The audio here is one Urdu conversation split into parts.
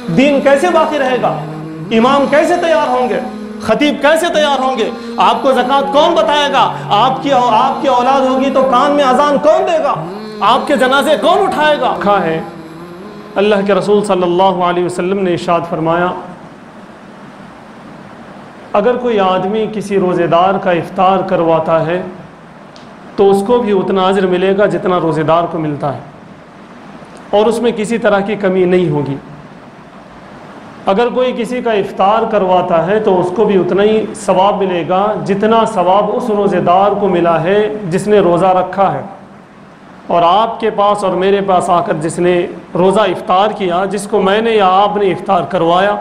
دین کیسے باقی رہے گا؟ امام کیسے تیار ہوں گے؟ خطیب کیسے تیار ہوں گے؟ آپ کو زکوٰۃ کون بتائے گا؟ آپ کی اولاد ہوگی تو کان میں اذان کون دے گا؟ آپ کے جنازے کون اٹھائے گا؟ کہا ہے اللہ کے رسول صلی اللہ علیہ وسلم نے ارشاد فرمایا، اگر کوئی آدمی کسی روزے دار کا افطار کرواتا ہے تو اس کو بھی اتنا اجر ملے گا جتنا روزے دار کو ملتا ہے، اور اس میں کسی طرح کی کمی نہیں ہوگی۔ اگر کوئی کسی کا افطار کرواتا ہے تو اس کو بھی اتنا ہی ثواب ملے گا جتنا ثواب اس روزے دار کو ملا ہے جس نے روزہ رکھا ہے۔ اور آپ کے پاس اور میرے پاس آ کر جس نے روزہ افطار کیا، جس کو میں نے یا آپ نے افطار کروایا،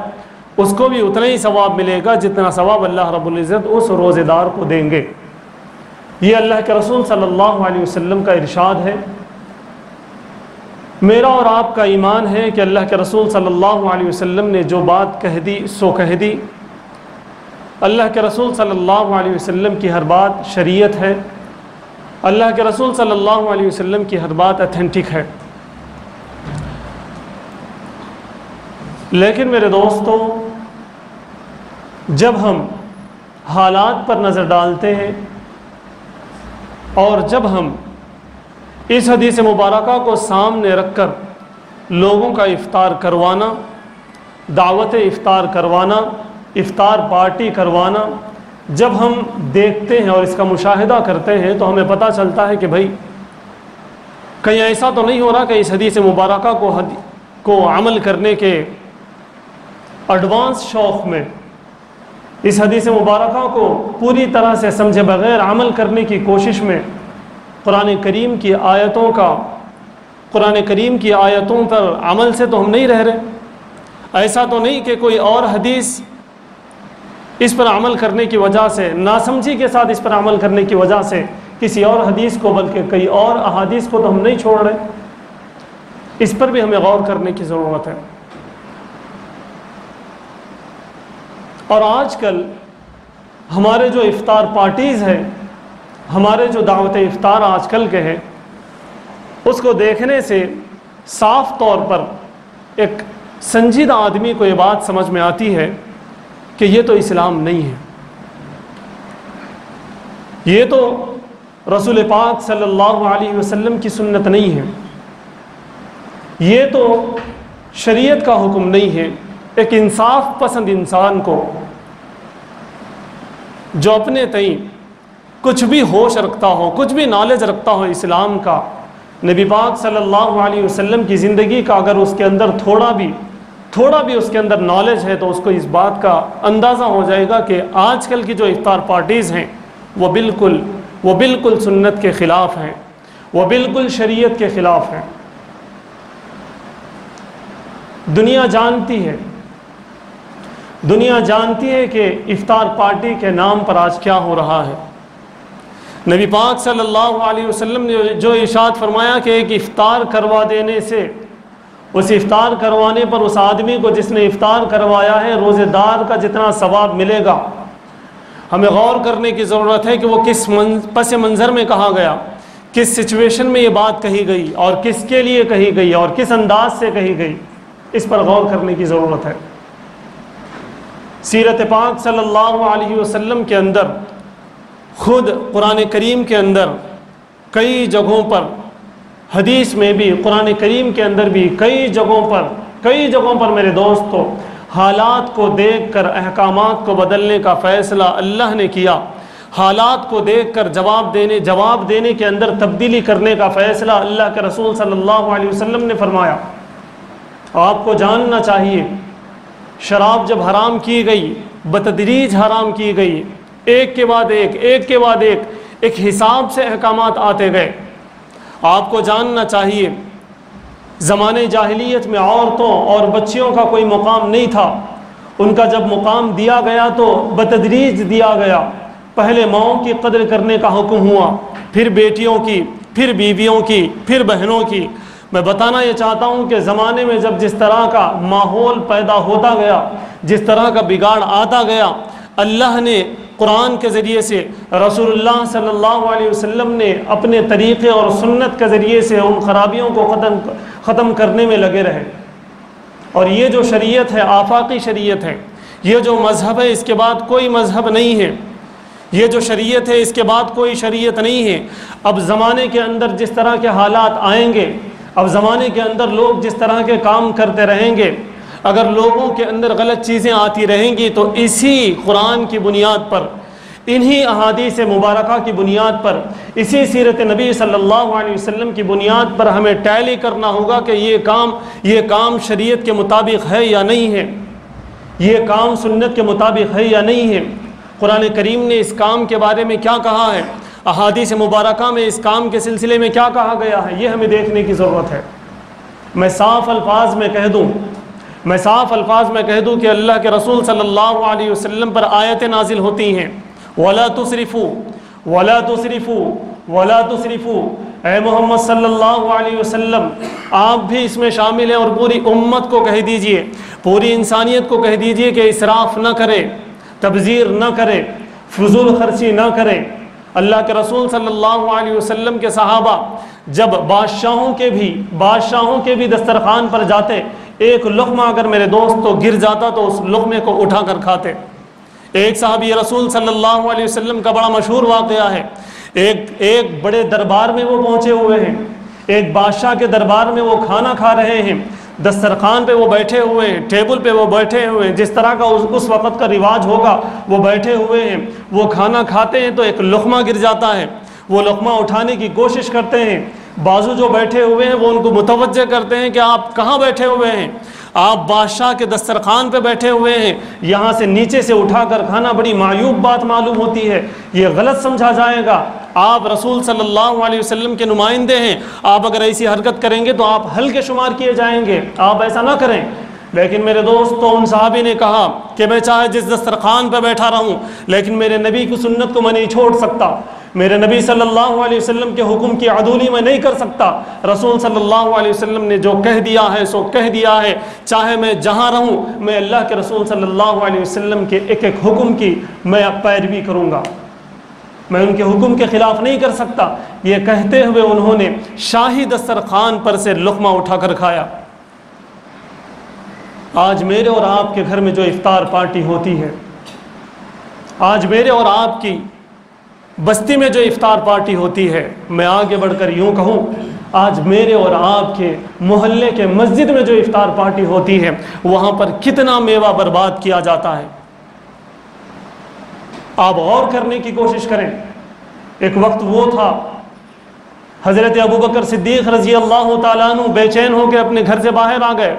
اس کو بھی اتنا ہی ثواب ملے گا جتنا ثواب اللہ رب العزت اس روزے دار کو دیں گے۔ یہ اللہ کے رسول صلی اللہ علیہ وسلم کا ارشاد ہے۔ میرا اور آپ کا ایمان ہے کہ اللہ کے رسول صلی اللہ علیہ وسلم نے جو بات کہہ دی سو کہہ دی۔ اللہ کے رسول صلی اللہ علیہ وسلم کی ہر بات شریعت ہے۔ اللہ کے رسول صلی اللہ علیہ وسلم کی ہر بات اتھینٹک ہے۔ لیکن میرے دوستو، جب ہم حالات پر نظر ڈالتے ہیں اور جب ہم اس حدیث مبارکہ کو سامنے رکھ کر لوگوں کا افطار کروانا، دعوت افطار کروانا، افطار پارٹی کروانا جب ہم دیکھتے ہیں اور اس کا مشاہدہ کرتے ہیں تو ہمیں پتہ چلتا ہے کہ بھائی کہیں ایسا تو نہیں ہو رہا کہ اس حدیث مبارکہ کو عمل کرنے کے ایڈوانس شوق میں، اس حدیث مبارکہ کو پوری طرح سے سمجھے بغیر عمل کرنے کی کوشش میں قرآن کریم کی آیتوں پر عمل سے تو ہم نہیں رہ رہے۔ ایسا تو نہیں کہ کوئی اور حدیث اس پر عمل کرنے کی وجہ سے، ناسمجھی کے ساتھ اس پر عمل کرنے کی وجہ سے کسی اور حدیث کو بلکہ کئی اور احادیث کو تو ہم نہیں چھوڑ رہے۔ اس پر بھی ہمیں غور کرنے کی ضرورت ہے۔ اور آج کل ہمارے جو افطار پارٹیز ہیں، ہمارے جو دعوت افطار آج کل کے ہیں، اس کو دیکھنے سے صاف طور پر ایک سنجیدہ آدمی کو یہ بات سمجھ میں آتی ہے کہ یہ تو اسلام نہیں ہے، یہ تو رسول پاک صلی اللہ علیہ وسلم کی سنت نہیں ہے، یہ تو شریعت کا حکم نہیں ہے۔ ایک انصاف پسند انسان کو جو اپنے تئیں کچھ بھی ہوش رکھتا ہو، کچھ بھی نالج رکھتا ہو اسلام کا، نبی پاک صلی اللہ علیہ وسلم کی زندگی کا، اگر اس کے اندر تھوڑا بھی اس کے اندر نالج ہے تو اس کو اس بات کا اندازہ ہو جائے گا کہ آج کل کی جو افطار پارٹیز ہیں وہ بالکل سنت کے خلاف ہیں، وہ بالکل شریعت کے خلاف ہیں۔ دنیا جانتی ہے کہ افطار پارٹی کے نام پر آج کیا ہو رہا ہے۔ نبی پاک صلی اللہ علیہ وسلم نے جو ارشاد فرمایا کہ ایک افطار کروا دینے سے، اس افطار کروانے پر اس آدمی کو جس نے افطار کروایا ہے روزے دار کا جتنا ثواب ملے گا۔ ہمیں غور کرنے کی ضرورت ہے کہ وہ کس پس منظر میں کہا گیا، کس سچویشن میں یہ بات کہی گئی اور کس کے لیے کہی گئی اور کس انداز سے کہی گئی، اس پر غور کرنے کی ضرورت ہے۔ سیرت پاک صلی اللہ علیہ وسلم کے اندر، خود قرآن کریم کے اندر کئی جگہوں پر، حدیث میں بھی، قرآن کریم کے اندر بھی کئی جگہوں پر میرے دوستو، حالات کو دیکھ کر احکامات کو بدلنے کا فیصلہ اللہ نے کیا۔ حالات کو دیکھ کر جواب دینے کے اندر تبدیلی کرنے کا فیصلہ اللہ کے رسول صلی اللہ علیہ وسلم نے فرمایا۔ آپ کو جاننا چاہیے، شراب جب حرام کی گئی، بتدریج حرام کی گئی، ایک کے بعد ایک حساب سے احکامات آتے گئے۔ آپ کو جاننا چاہیے، زمانے جاہلیت میں عورتوں اور بچیوں کا کوئی مقام نہیں تھا۔ ان کا جب مقام دیا گیا تو بتدریج دیا گیا۔ پہلے ماؤں کی قدر کرنے کا حکم ہوا، پھر بیٹیوں کی، پھر بیویوں کی، پھر بہنوں کی۔ میں بتانا یہ چاہتا ہوں کہ زمانے میں جب جس طرح کا ماحول پیدا ہوتا گیا، جس طرح کا بگاڑ آتا گیا، اللہ نے قرآن کے ذریعے سے، رسول اللہ صلی اللہ علیہ وسلم نے اپنے طریقے اور سنت کے ذریعے سے ان خرابیوں کو ختم کرنے میں لگے رہے۔ اور یہ جو شریعت ہے آفاقی شریعت ہے، یہ جو مذہب ہے اس کے بعد کوئی مذہب نہیں ہے، یہ جو شریعت ہے اس کے بعد کوئی شریعت نہیں ہے۔ اب زمانے کے اندر جس طرح کے حالات آئیں گے، اب زمانے کے اندر لوگ جس طرح کے کام کرتے رہیں گے، اگر لوگوں کے اندر غلط چیزیں آتی رہیں گی تو اسی قرآن کی بنیاد پر، انہی احادیث مبارکہ کی بنیاد پر، اسی سیرت نبی صلی اللہ علیہ وسلم کی بنیاد پر ہمیں ٹیلی کرنا ہوگا کہ یہ کام شریعت کے مطابق ہے یا نہیں ہے، یہ کام سنت کے مطابق ہے یا نہیں ہے۔ قرآن کریم نے اس کام کے بارے میں کیا کہا ہے، احادیث مبارکہ میں اس کام کے سلسلے میں کیا کہا گیا ہے، یہ ہمیں دیکھنے کی ضرورت ہے۔ میں صاف الفاظ میں کہہ دوں کہ اللہ کے رسول صلی اللہ علیہ وسلم پر آیتیں نازل ہوتی ہیں، وَلَا تُسْرِفُوا وَلَا تُسْرِفُوا وَلَا تُسْرِفُوا، اے محمد صلی اللہ علیہ وسلم آپ بھی اس میں شامل ہیں، اور پوری امت کو کہہ دیجئے، پوری انسانیت کو کہہ دیجئے کہ اسراف نہ کرے، تبذیر نہ کرے، فضول خرچی نہ کرے۔ اللہ کے رسول صلی اللہ علیہ وسلم کے صحابہ جب بادشاہوں کے بھی دسترخوان پر جاتے، ایک لقمہ اگر میرے دوست تو گر جاتا تو اس لقمے کو اٹھا کر کھاتے۔ ایک صحابی رسول صلی اللہ علیہ وسلم کا بڑا مشہور واقعہ ہے، ایک بڑے دربار میں وہ پہنچے ہوئے ہیں، ایک بادشاہ کے دربار میں وہ کھانا کھا رہے ہیں، دسترخوان پہ وہ بیٹھے ہوئے ہیں، ٹیبل پہ وہ بیٹھے ہوئے ہیں، جس طرح کا اس وقت کا رواج ہوگا وہ بیٹھے ہوئے ہیں، وہ کھانا کھاتے ہیں تو ایک لقمہ گر جاتا ہے، وہ لقمہ اٹھانے کی کوشش کرتے ہیں، بازو جو بیٹھے ہوئے ہیں وہ ان کو متوجہ کرتے ہیں کہ آپ کہاں بیٹھے ہوئے ہیں، آپ بادشاہ کے دسترخوان پہ بیٹھے ہوئے ہیں، یہاں سے نیچے سے اٹھا کر کھانا بڑی معیوب بات معلوم ہوتی ہے، یہ غلط سمجھا جائے گا، آپ رسول صلی اللہ علیہ وسلم کے نمائندے ہیں، آپ اگر ایسی حرکت کریں گے تو آپ ہلکے شمار کیے جائیں گے، آپ ایسا نہ کریں۔ لیکن میرے دوستو، ان صحابی نے کہا کہ میں چاہے جس دسترخوان پہ بیٹھا رہوں لیکن میرے نبی کی سنت کو میں نہیں چھوڑ سکتا، میرے نبی صلی اللہ علیہ وسلم کے حکم کی عدولی میں نہیں کر سکتا۔ رسول صلی اللہ علیہ وسلم نے جو کہہ دیا ہے سو کہہ دیا ہے، چاہے میں جہاں رہوں میں اللہ کے رسول صلی اللہ علیہ وسلم کے ایک ایک حکم کی میں پیروی کروں گا، میں ان کے حکم کے خلاف نہیں کر سکتا۔ یہ کہتے ہوئے انہوں نے شاہی دسترخوان پر سے لقمہ اٹھا کر کھایا۔ آج میرے اور آپ کے گھر میں جو افطار پارٹی ہوتی ہے، آج میرے اور آپ کی بستی میں جو افطار پارٹی ہوتی ہے، میں آگے بڑھ کر یوں کہوں، آج میرے اور آپ کے محلے کے مسجد میں جو افطار پارٹی ہوتی ہے وہاں پر کتنا میوہ برباد کیا جاتا ہے۔ آپ غور کرنے کی کوشش کریں، ایک وقت وہ تھا حضرت ابوبکر صدیق رضی اللہ تعالیٰ عنہ بے چین ہو کے اپنے گھر سے باہر آ گئے،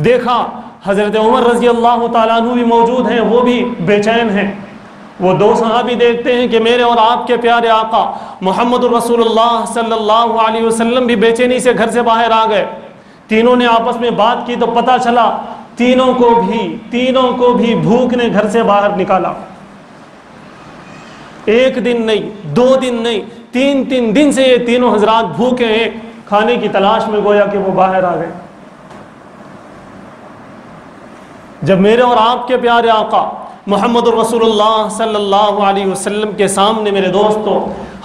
دیکھا حضرت عمر رضی اللہ تعالیٰ عنہ بھی موجود ہیں، وہ بھی بے چین ہیں۔ وہ دو صحابی دیکھتے ہیں کہ میرے اور آپ کے پیارے آقا محمد الرسول اللہ صلی اللہ علیہ وسلم بھی بے چینی سے گھر سے باہر آ گئے۔ تینوں نے آپس میں بات کی تو پتہ چلا تینوں کو بھی بھوک نے گھر سے باہر نکالا۔ ایک دن نہیں، 2 دن نہیں، 3 دن سے یہ تینوں حضرات بھوکے ہیں، کھانے کی تلاش میں گویا کہ وہ باہر آ گئے۔ جب میرے اور آپ کے پیارے آقا محمد الرسول اللہ صلی اللہ علیہ وسلم کے سامنے میرے دوستو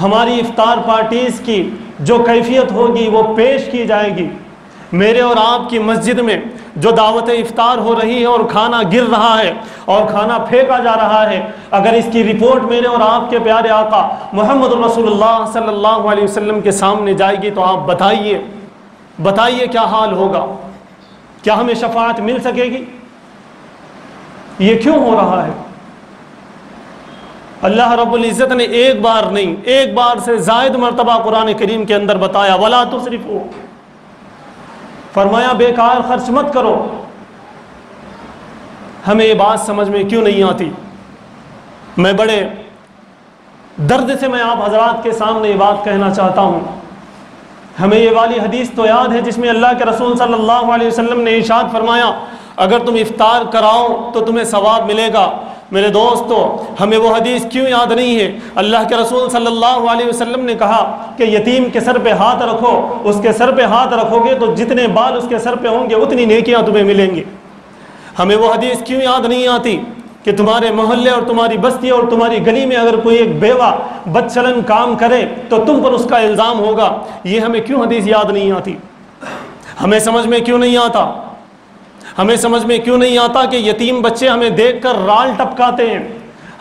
ہماری افطار پارٹیز کی جو کیفیت ہوگی وہ پیش کی جائے گی، میرے اور آپ کی مسجد میں جو دعوت افطار ہو رہی ہے اور کھانا گر رہا ہے اور کھانا پھینکا جا رہا ہے، اگر اس کی رپورٹ میرے اور آپ کے پیارے آقا محمد الرسول اللہ صلی اللہ علیہ وسلم کے سامنے جائے گی تو آپ بتائیے کیا حال ہوگا؟ کیا ہمیں شفاعت مل سکے گی؟ یہ کیوں ہو رہا ہے؟ اللہ رب العزت نے ایک بار نہیں، ایک بار سے زائد مرتبہ قرآن کریم کے اندر بتایا وَلَا تُسْرِفُوا، فرمایا بیکار خرچ مت کرو۔ ہمیں یہ بات سمجھ میں کیوں نہیں آتی؟ میں بڑے درد سے میں آپ حضرات کے سامنے یہ بات کہنا چاہتا ہوں۔ ہمیں یہ والی حدیث تو یاد ہے جس میں اللہ کے رسول صلی اللہ علیہ وسلم نے ارشاد فرمایا اگر تم افطار کراؤ تو تمہیں ثواب ملے گا۔ میرے دوستو ہمیں وہ حدیث کیوں یاد نہیں ہے؟ اللہ کے رسول صلی اللہ علیہ وسلم نے کہا کہ یتیم کے سر پہ ہاتھ رکھو، اس کے سر پہ ہاتھ رکھو گے تو جتنے بال اس کے سر پہ ہوں گے اتنی نیکیاں تمہیں ملیں گی۔ ہمیں وہ حدیث کیوں یاد نہیں آتی کہ تمہارے محلے اور تمہاری بستی اور تمہاری گلی میں اگر کوئی ایک بیوہ بدچلن کام کرے تو تم پر اس کا الزام ہوگا؟ یہ ہمیں کیوں حدیث یاد نہیں آتی؟ ہمیں سمجھ میں کیوں نہیں آتا؟ ہمیں سمجھ میں کیوں نہیں آتا کہ یتیم بچے ہمیں دیکھ کر رال ٹپکاتے ہیں؟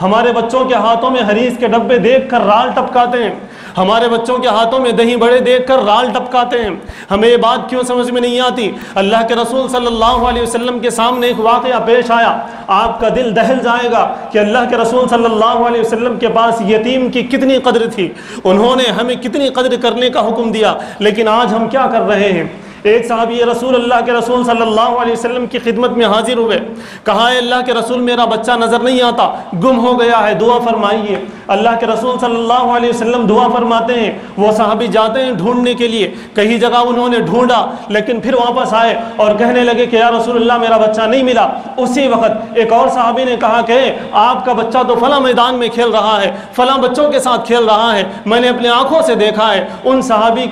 ہمارے بچوں کے ہاتھوں میں حریص کے ڈبے دیکھ کر رال ٹپکاتے ہیں، ہمارے بچوں کے ہاتھوں میں دہی بڑے دیکھ کر رال ٹپکاتے ہیں۔ ہمیں یہ بات کیوں سمجھ میں نہیں آتی؟ اللہ کے رسول صلی اللہ علیہ وسلم کے سامنے ایک واقعہ پیش آیا، آپ کا دل دہل جائے گا کہ اللہ کے رسول صلی اللہ علیہ وسلم کے پاس یتیم کی کتنی قدر تھی، انہوں نے ہمیں کتنی قدر کرنے کا حکم دیا، لیکن آج ہم کیا کر رہے ہیں؟ ایک صحابی رسول اللہ کے رسول صلی اللہ علیہ وسلم کی خدمت میں حاضر ہوئے، کہا اے اللہ کے رسول میرا بچہ نظر نہیں آتا، گم ہو گیا ہے، دعا فرمائیے۔ اللہ کے رسول صلی اللہ علیہ وسلم دعا فرماتے ہیں، وہ صحابی جاتے ہیں ڈھونڈنے کے لیے، کئی جگہ انہوں نے ڈھونڈا لیکن پھر واپس آئے اور کہنے لگے کہ یا رسول اللہ میرا بچہ نہیں ملا۔ اسی وقت ایک اور صحابی نے کہا کہ آپ کا بچہ تو فلاں میدان میں کھیل رہا ہے، فلاں بچوں کے ساتھ کھیل رہا ہے، میں نے اپنے آنکھوں سے دیکھا ہے۔ ان صحابی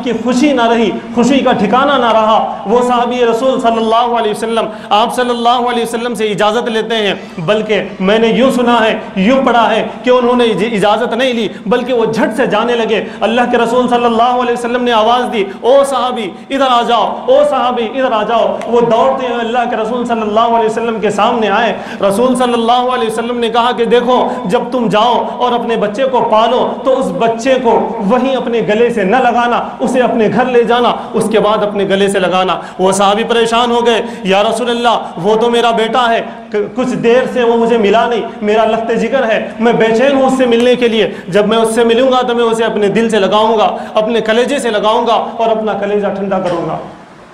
کی خوشی نہ رہی، خوشی کا ٹھکانہ نہ رہا۔ وہ صحابی رسول صلی اللہ علیہ وسلم آپ صلی اللہ علیہ وسلم سے اجازت لیتے ہیں، بلکہ میں نے یوں سنا ہے، یوں پڑھا ہے کہ انہوں نے اجازت نہیں لی بلکہ وہ جھٹ سے جانے لگے۔ اللہ کے رسول صلی اللہ علیہ وسلم نے آواز دی، او صحابی ادھر آ جاؤ، او صحابی ادھر آ جاؤ۔ وہ دوڑتے ہوئے اللہ کے رسول صلی اللہ علیہ وسلم کے سامنے آئے۔ رسول صلی اللہ علیہ وسلم نے کہا کہ دیکھو جب تم جاؤ اور اپنے بچے کو پالو تو اس بچے کو وہیں اپنے گلے سے نہ لگانا، اسے اپنے گھر لے جانا، اس کے بعد اپنے گلے سے لگانا۔ وہ صحابی پریشان ہو گئے، یا رسول اللہ وہ تو میرا بیٹا ہے، کچھ دیر سے وہ مجھے ملا نہیں، میرا لخت جگر ہے، میں بے چین ہوں اس سے ملنے کے لیے، جب میں اس سے ملوں گا تو میں اسے اپنے دل سے لگاؤں گا، اپنے کلیجے سے لگاؤں گا اور اپنا کلیجہ ٹھنڈا کروں گا۔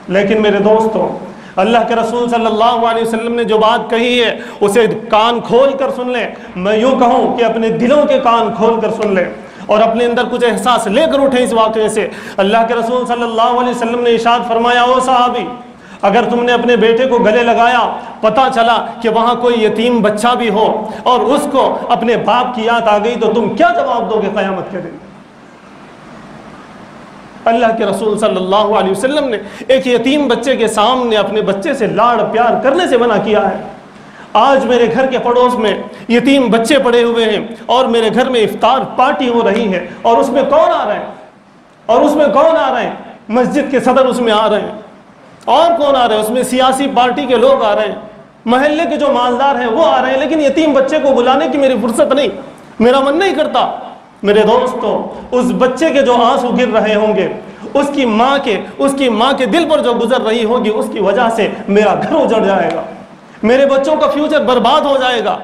لیکن میرے دوستوں، اللہ کے رسول صلی اللہ علیہ وسلم نے جو بات کہی ہے اسے کان کھول کر سن لیں۔ میں یوں کہوں کہ اپنے دلوں کے کان کھول کر سن لیں اور اپنے اندر کچھ احساس لے کر اٹھیں اس واقعے سے۔ اللہ کے رسول صلی اللہ علیہ وسلم نے ارشاد فرمایا، او صحابی اگر تم نے اپنے بیٹے کو گلے لگایا، پتہ چلا کہ وہاں کوئی یتیم بچہ بھی ہو اور اس کو اپنے باپ کی یاد آ گئی تو تم کیا جواب دو گے قیامت کے دن؟ اللہ کے رسول صلی اللہ علیہ وسلم نے ایک یتیم بچے کے سامنے اپنے بچے سے لاڑ پیار کرنے سے منع کیا ہے۔ آج میرے گھر کے پڑوس میں یتیم بچے پڑے ہوئے ہیں اور میرے گھر میں افطار پارٹی ہو رہی ہے، اور اس میں کون آ رہے ہیں؟ مسجد کے صدر اس میں آ رہے ہیں، اور کون آ رہے ہیں؟ اس میں سیاسی پارٹی کے لوگ آ رہے ہیں، محلے کے جو مالدار ہیں وہ آ رہے ہیں، لیکن یتیم بچے کو بلانے کی میری فرصت نہیں، میرا من نہیں کرتا۔ میرے دوستوں، اس بچے کے جو آنسو گر رہے ہوں گے، اس کی ماں کے دل پر جو گزر رہی ہوگی، اس کی وجہ سے میرا گھر اجڑ جائے گا، میرے بچوں کا فیوچر برباد ہو جائے گا۔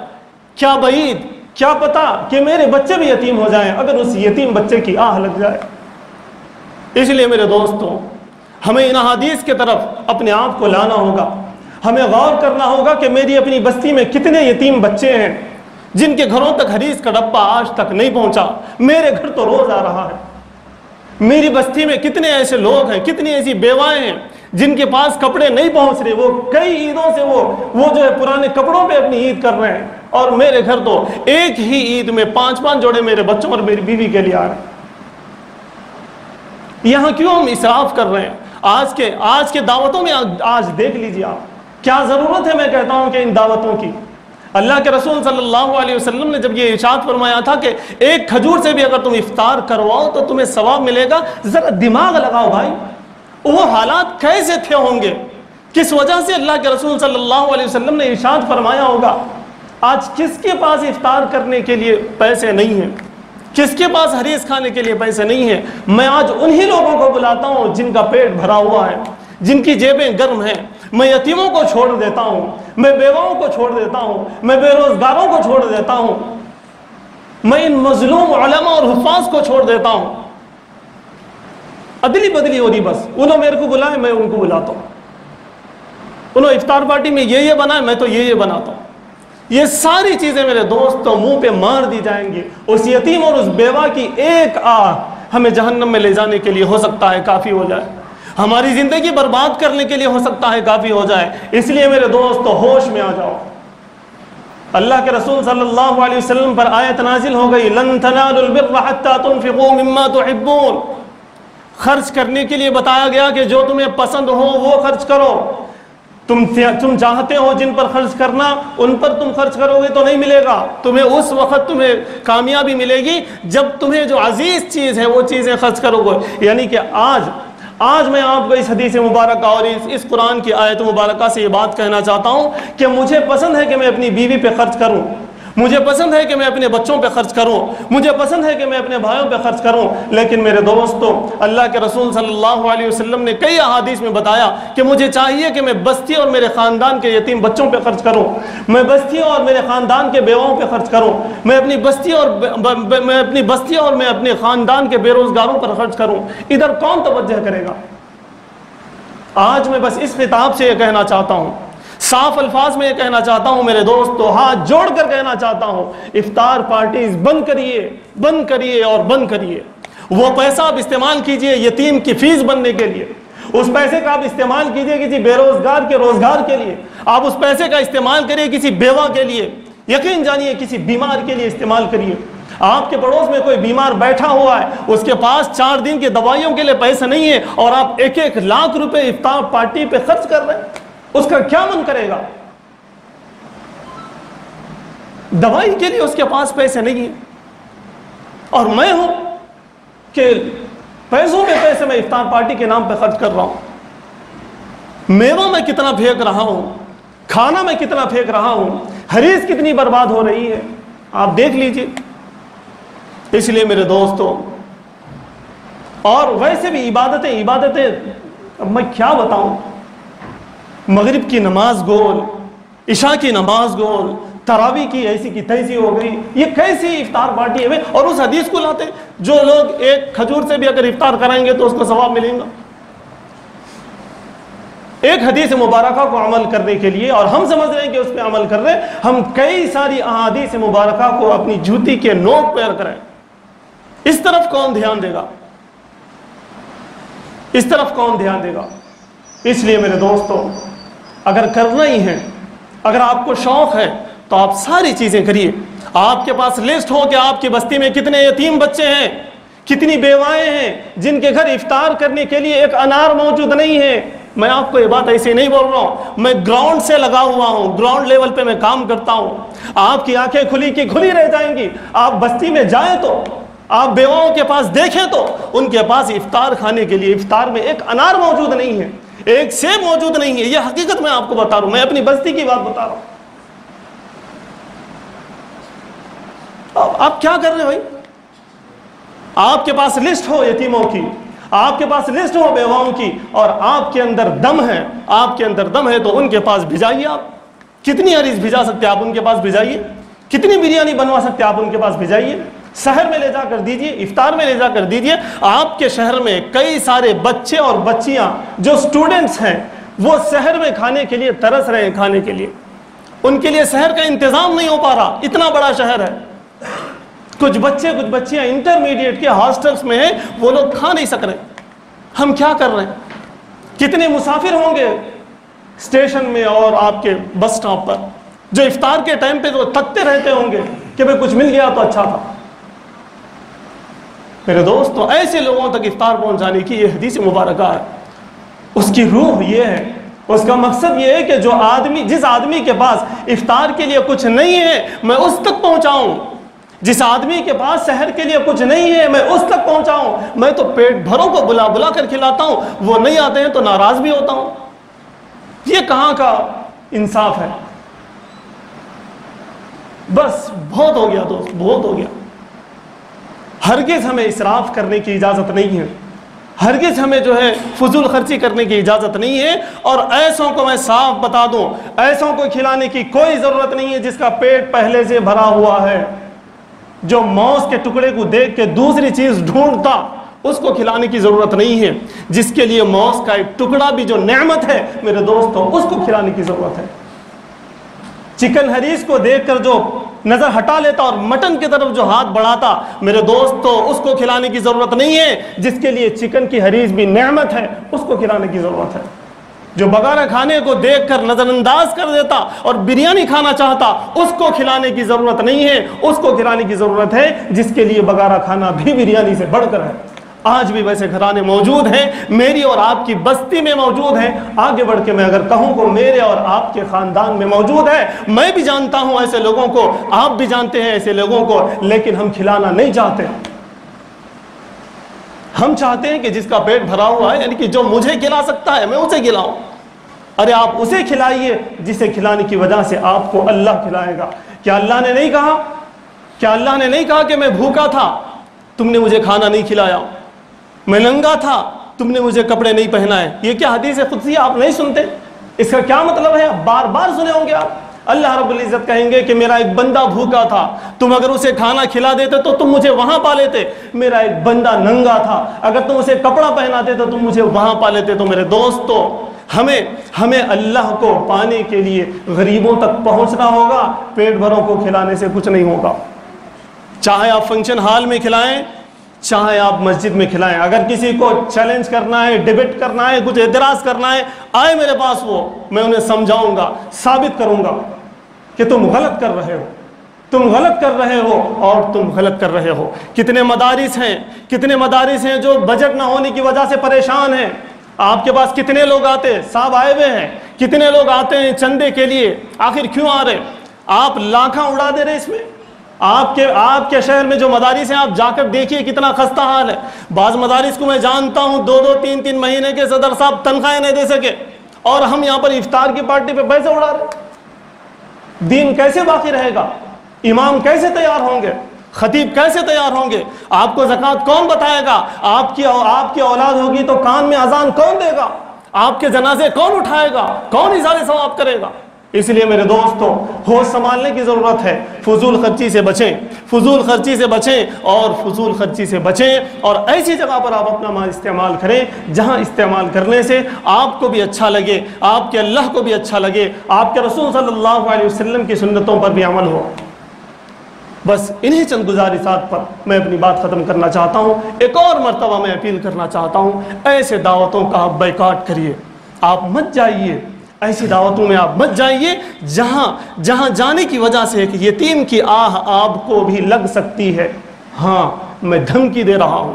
کیا بعید، کیا پتا کہ میرے بچے بھی یتیم ہو جائیں اگر اس یتیم بچے کی آہ لگ جائے۔ اس لیے میرے دوستوں، ہمیں ان احادیث کے طرف اپنے آپ کو لانا ہوگا، ہمیں غور کرنا ہوگا کہ میری اپنی بستی میں کتنے یتیم بچے ہیں جن کے گھروں تک حدیث کا ڈبہ آج تک نہیں پہنچا۔ میرے گھر تو روز آ رہا ہے۔ میری بستی میں کتنے ایسے لوگ ہیں، کتنی ایسی بیوائیں ہیں جن کے پاس کپڑے نہیں پہنچ رہے، وہ کئی عیدوں سے وہ جو ہے پرانے کپڑوں پہ اپنی عید کر رہے ہیں، اور میرے گھر تو ایک ہی عید میں 5 جوڑے میرے بچوں اور میری بیوی کے لیے آ رہے ہیں۔ یہاں کیوں ہم اسراف کر رہے ہیں؟ آج کے دعوتوں میں آج دیکھ لیجیے آپ، کیا ضرورت ہے میں کہتا ہوں کہ ان دعوتوں کی۔ اللہ کے رسول صلی اللہ علیہ وسلم نے جب یہ ارشاد فرمایا تھا کہ ایک کھجور سے بھی اگر تم افطار کرواؤ تو تمہیں ثواب ملے گا، ذرا دماغ لگاؤ بھائی، وہ حالات کیسے تھے ہوں گے، کس وجہ سے اللہ کے رسول صلی اللہ علیہ وسلم نے ارشاد فرمایا ہوگا۔ آج کس کے پاس افطار کرنے کے لیے پیسے نہیں ہیں، کس کے پاس حریص کھانے کے لیے پیسے نہیں ہیں؟ میں آج انہی لوگوں کو بلاتا ہوں جن کا پیٹ بھرا ہوا ہے، جن کی جیبیں گرم ہیں۔ میں یتیموں کو چھوڑ دیتا ہوں، میں بیواؤں کو چھوڑ دیتا ہوں، میں بے روزگاروں کو چھوڑ دیتا ہوں، میں ان مظلوم علماء اور حفاظ کو چھوڑ دیتا ہوں۔ عدلی بدلی ہو رہی، بس انہوں میرے کو بلائے میں ان کو بلاتا ہوں، انہوں افطار پارٹی میں یہ بنائے میں تو یہ بناتا ہوں۔ یہ ساری چیزیں میرے دوستوں منہ پہ مار دی جائیں گی۔ اس یتیم اور اس بیوہ کی ایک آہ ہمیں جہنم میں لے جانے کے لیے ہو سکتا ہے کافی ہو جائے، ہماری زندگی برباد کرنے کے لیے ہو سکتا ہے کافی ہو جائے۔ اس لیے میرے دوستو ہوش میں آ جاؤ۔ اللہ کے رسول صلی اللہ علیہ وسلم پر آیت نازل ہو گئی، لن تنالوا البر حتى تنفقوا مما تحبون۔ خرچ کرنے کے لیے بتایا گیا کہ جو تمہیں پسند ہو وہ خرچ کرو۔ تم چاہتے ہو جن پر خرچ کرنا، ان پر تم خرچ کرو گے تو نہیں ملے گا، تمہیں اس وقت تمہیں کامیابی ملے گی جب تمہیں جو عزیز چیز ہے وہ چیزیں خرچ کرو گے۔ یعنی کہ آج میں آپ کو اس حدیث مبارکہ اور اس قرآن کی آیت مبارکہ سے یہ بات کہنا چاہتا ہوں کہ مجھے پسند ہے کہ میں اپنی بیوی پہ خرچ کروں، مجھے پسند ہے کہ میں اپنے بچوں پہ خرچ کروں، مجھے پسند ہے کہ میں اپنے بھائیوں پہ خرچ کروں، لیکن میرے دوستو اللہ کے رسول صلی اللہ علیہ وسلم نے کئی احادیث میں بتایا کہ مجھے چاہیے کہ میں بستی اور میرے خاندان کے یتیم بچوں پہ خرچ کروں، میں بستی اور میرے خاندان کے بیواؤں پہ خرچ کروں، میں اپنی بستی اور میں اپنے خاندان کے بے روزگاروں پر خرچ کروں۔ ادھر کون توجہ کرے گا؟ آج میں بس اس خطاب سے یہ کہنا چاہتا ہوں، صاف الفاظ میں یہ کہنا چاہتا ہوں میرے دوستو، ہاتھ جوڑ کر کہنا چاہتا ہوں، افطار پارٹیز بند کریے اور بند کریے۔ وہ پیسہ آپ استعمال کیجئے یتیم کی فیس بننے کے لیے، اس پیسے کا آپ استعمال کیجئے کسی بے روزگار کے روزگار کے لیے، آپ اس پیسے کا استعمال کریے کسی بیوہ کے لیے، یقین جانیے کسی بیمار کے لیے استعمال کریے۔ آپ کے پڑوس میں کوئی بیمار بیٹھا ہوا ہے، اس کے پاس 4 دن کی دوائیوں کے لیے پیسے نہیں ہے، اور آپ 1-1 لاکھ روپے افطار پارٹی پہ خرچ کر رہے ہیں، اس کا کیا من کرے گا؟ دوائی کے لیے اس کے پاس پیسے نہیں ہیں، اور میں ہوں کہ پیسوں میں پیسے میں افطار پارٹی کے نام پہ خرچ کر رہا ہوں، میوہ میں کتنا پھینک رہا ہوں، کھانا میں کتنا پھینک رہا ہوں، حریص کتنی برباد ہو رہی ہے، آپ دیکھ لیجئے۔ اس لیے میرے دوستو، اور ویسے بھی عبادتیں اب میں کیا بتاؤں، مغرب کی نماز گول، عشاء کی نماز گول، تراویح کی ایسی کی تیسی ہو گئی، یہ کیسی افطار پارٹی ہے؟ اور اس حدیث کو لاتے جو لوگ ایک کھجور سے بھی اگر افطار کرائیں گے تو اس کو ثواب ملے گا۔ ایک حدیث مبارکہ کو عمل کرنے کے لیے، اور ہم سمجھ رہے ہیں کہ اس پہ عمل کر رہے ہیں، ہم کئی ساری احادیث مبارکہ کو اپنی جوتی کے نوک پہ رکھ رہے ہیں۔ اس طرف کون دھیان دے گا؟ اس طرف کون دھیان دے گا؟ اس لیے میرے دوستو، اگر کرنا ہی ہے، اگر آپ کو شوق ہے تو آپ ساری چیزیں کریے۔ آپ کے پاس لسٹ ہو کہ آپ کی بستی میں کتنے یتیم بچے ہیں، کتنی بیوائیں ہیں جن کے گھر افطار کرنے کے لیے ایک انار موجود نہیں ہے۔ میں آپ کو یہ بات ایسے نہیں بول رہا ہوں، میں گراؤنڈ سے لگا ہوا ہوں، گراؤنڈ لیول پہ میں کام کرتا ہوں۔ آپ کی آنکھیں کھلی کی کھلی رہ جائیں گی، آپ بستی میں جائیں تو، آپ بیواؤں کے پاس دیکھیں تو ان کے پاس افطار کھانے کے لیے افطار میں ایک انار موجود نہیں ہے، ایک سیب موجود نہیں ہے۔ یہ حقیقت میں آپ کو بتا رہا ہوں، میں اپنی بستی کی بات بتا رہا ہوں۔ آپ کیا کر رہے ہو بھائی؟ آپ کے پاس لسٹ ہو یتیموں کی، آپ کے پاس لسٹ ہو بیواؤں کی، اور آپ کے اندر دم ہے، آپ کے اندر دم ہے تو ان کے پاس بھیجائیے۔ آپ کتنی حریص بھیجا سکتے آپ ان کے پاس بھیجائیے، کتنی بریانی بنوا سکتے آپ ان کے پاس بھیجائیے، شہر میں لے جا کر دیجئے، افطار میں لے جا کر دیجئے۔ آپ کے شہر میں کئی سارے بچے اور بچیاں جو سٹوڈنٹس ہیں، وہ شہر میں کھانے کے لیے ترس رہے ہیں، کھانے کے لیے ان کے لیے شہر کا انتظام نہیں ہو پا رہا، اتنا بڑا شہر ہے۔ کچھ بچے کچھ بچیاں انٹرمیڈیٹ کے ہاسٹلس میں ہیں، وہ لوگ کھا نہیں سک رہے۔ ہم کیا کر رہے ہیں؟ کتنے مسافر ہوں گے اسٹیشن میں اور آپ کے بس سٹاپ پر جو افطار کے ٹائم پہ تو تکتے رہتے ہوں گے کہ بھئی کچھ مل گیا تو اچھا تھا۔ میرے دوستو، ایسے لوگوں تک افطار پہنچانے کی یہ حدیث مبارکہ ہے۔ اس کی روح یہ ہے، اس کا مقصد یہ ہے کہ جس آدمی کے پاس افطار کے لیے کچھ نہیں ہے میں اس تک پہنچاؤں، جس آدمی کے پاس سحر کے لیے کچھ نہیں ہے میں اس تک پہنچاؤں۔ میں تو پیٹ بھروں کو بلا بلا کر کھلاتا ہوں، وہ نہیں آتے ہیں تو ناراض بھی ہوتا ہوں۔ یہ کہاں کا انصاف ہے؟ بس بہت ہو گیا دوست، بہت ہو گیا۔ ہرگز ہمیں اسراف کرنے کی اجازت نہیں ہے، ہرگز ہمیں جو ہے فضول خرچی کرنے کی اجازت نہیں ہے۔ اور ایسوں کو میں صاف بتا دوں، ایسوں کو کھلانے کی کوئی ضرورت نہیں ہے جس کا پیٹ پہلے سے بھرا ہوا ہے، جو موز کے ٹکڑے کو دیکھ کے دوسری چیز ڈھونڈتا، اس کو کھلانے کی ضرورت نہیں ہے۔ جس کے لیے موز کا ایک ٹکڑا بھی جو نعمت ہے میرے دوستوں، اس کو کھلانے کی ضرورت ہے۔ چکن حریص کو دیکھ کر جو نظر ہٹا لیتا اور مٹن کی طرف جو ہاتھ بڑھاتا، میرے دوستو اس کو کھلانے کی ضرورت نہیں ہے۔ جس کے لیے چکن کی حریص بھی نعمت ہے، اس کو کھلانے کی ضرورت ہے۔ جو بغارہ کھانے کو دیکھ کر نظر انداز کر دیتا اور بریانی کھانا چاہتا، اس کو کھلانے کی ضرورت نہیں ہے، اس کو کھلانے کی ضرورت ہے جس کے لیے بغارہ کھانا بھی بریانی سے بڑھ کر ہے۔ آج بھی ویسے گھرانے موجود ہیں، میری اور آپ کی بستی میں موجود ہیں۔ آگے بڑھ کے میں اگر کہوں کہ میرے اور آپ کے خاندان میں موجود ہے، میں بھی جانتا ہوں ایسے لوگوں کو، آپ بھی جانتے ہیں ایسے لوگوں کو، لیکن ہم کھلانا نہیں چاہتے، ہم چاہتے ہیں کہ جس کا پیٹ بھرا ہوا ہے، یعنی کہ جو مجھے کھلا سکتا ہے میں اسے کھلاؤں۔ ارے آپ اسے کھلائیے جسے کھلانے کی وجہ سے آپ کو اللہ کھلائے گا۔ کیا اللہ نے نہیں کہا، کیا اللہ نے نہیں کہا کہ میں بھوکا تھا تم نے مجھے کھانا نہیں کھلایا، میں ننگا تھا تم نے مجھے کپڑے نہیں پہنائے؟ یہ کیا حدیث قدسی آپ نہیں سنتے؟ اس کا کیا مطلب ہے؟ بار بار سنے ہوں گے آپ۔ اللہ رب العزت کہیں گے کہ میرا ایک بندہ بھوکا تھا، تم اگر اسے کھانا کھلا دیتے تو تم مجھے وہاں پا لیتے۔ میرا ایک بندہ ننگا تھا، اگر تم اسے کپڑا پہناتے تو تم مجھے وہاں پا لیتے۔ تو میرے دوستو، ہمیں اللہ کو پانے کے لیے غریبوں تک پہنچنا ہوگا، پیٹ بھروں کو کھلانے سے کچھ نہیں ہوگا۔ چاہے آپ فنکشن ہال میں کھلائیں، چاہے آپ مسجد میں کھلائیں۔ اگر کسی کو چیلنج کرنا ہے، ڈیبیٹ کرنا ہے، کچھ اعتراض کرنا ہے، آئے میرے پاس، میں انہیں سمجھاؤں گا، ثابت کروں گا کہ تم غلط کر رہے ہو، تم غلط کر رہے ہو اور تم غلط کر رہے ہو۔ کتنے مدارس ہیں جو بجٹ نہ ہونے کی وجہ سے پریشان ہیں۔ آپ کے پاس کتنے لوگ آتے، صاحب آئے ہوئے ہیں، کتنے لوگ آتے ہیں چندے کے لیے، آخر کیوں آ رہے؟ آپ لاکھاں اڑا دے رہے اس میں۔ آپ کے شہر میں جو مدارس ہیں آپ جا کر دیکھیے کتنا خستہ حال ہے۔ بعض مدارس کو میں جانتا ہوں 2-3 مہینے کے صدر صاحب تنخواہیں نہیں دے سکے، اور ہم یہاں پر افطار کی پارٹی پہ پیسے اڑا رہے۔ دین کیسے باقی رہے گا؟ امام کیسے تیار ہوں گے؟ خطیب کیسے تیار ہوں گے؟ آپ کو زکوٰۃ کون بتائے گا؟ آپ کی اولاد ہوگی تو کان میں اذان کون دے گا؟ آپ کے جنازے کون اٹھائے گا؟ کون اظہار ثواب کرے گا؟ اس لیے میرے دوستوں، ہوش سنبھالنے کی ضرورت ہے۔ فضول خرچی سے بچیں، فضول خرچی سے بچیں اور فضول خرچی سے بچیں، اور ایسی جگہ پر آپ اپنا مال استعمال کریں جہاں استعمال کرنے سے آپ کو بھی اچھا لگے، آپ کے اللہ کو بھی اچھا لگے، آپ کے رسول صلی اللہ علیہ وسلم کی سنتوں پر بھی عمل ہو۔ بس انہی چند گزارشات پر میں اپنی بات ختم کرنا چاہتا ہوں۔ ایک اور مرتبہ میں اپیل کرنا چاہتا ہوں، ایسے دعوتوں کا آپ بائیکاٹ کریے، آپ مت جائیے، ایسی دعوتوں میں آپ مت جائیے جہاں جانے کی وجہ سے ایک یتیم کی آہ آپ کو بھی لگ سکتی ہے۔ ہاں، میں دھمکی دے رہا ہوں،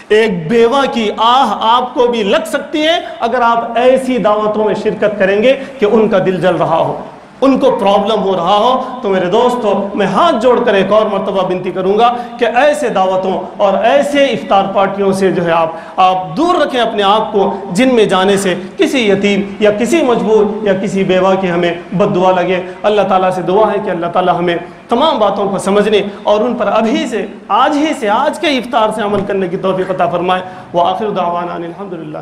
ایک بیوہ کی آہ آپ کو بھی لگ سکتی ہے اگر آپ ایسی دعوتوں میں شرکت کریں گے کہ ان کا دل جل رہا ہو، ان کو پرابلم ہو رہا ہو۔ تو میرے دوستو، میں ہاتھ جوڑ کر ایک اور مرتبہ بنتی کروں گا کہ ایسے دعوتوں اور ایسے افطار پارٹیوں سے جو ہے آپ دور رکھیں اپنے آپ کو، جن میں جانے سے کسی یتیم یا کسی مجبور یا کسی بیوہ کی ہمیں بد دعا لگے۔ اللہ تعالیٰ سے دعا ہے کہ اللہ تعالیٰ ہمیں تمام باتوں کو سمجھنے اور ان پر آج کے افطار سے عمل کرنے کی توفیق عطا فرمائے۔ وآخر دعوانا الحمدللہ۔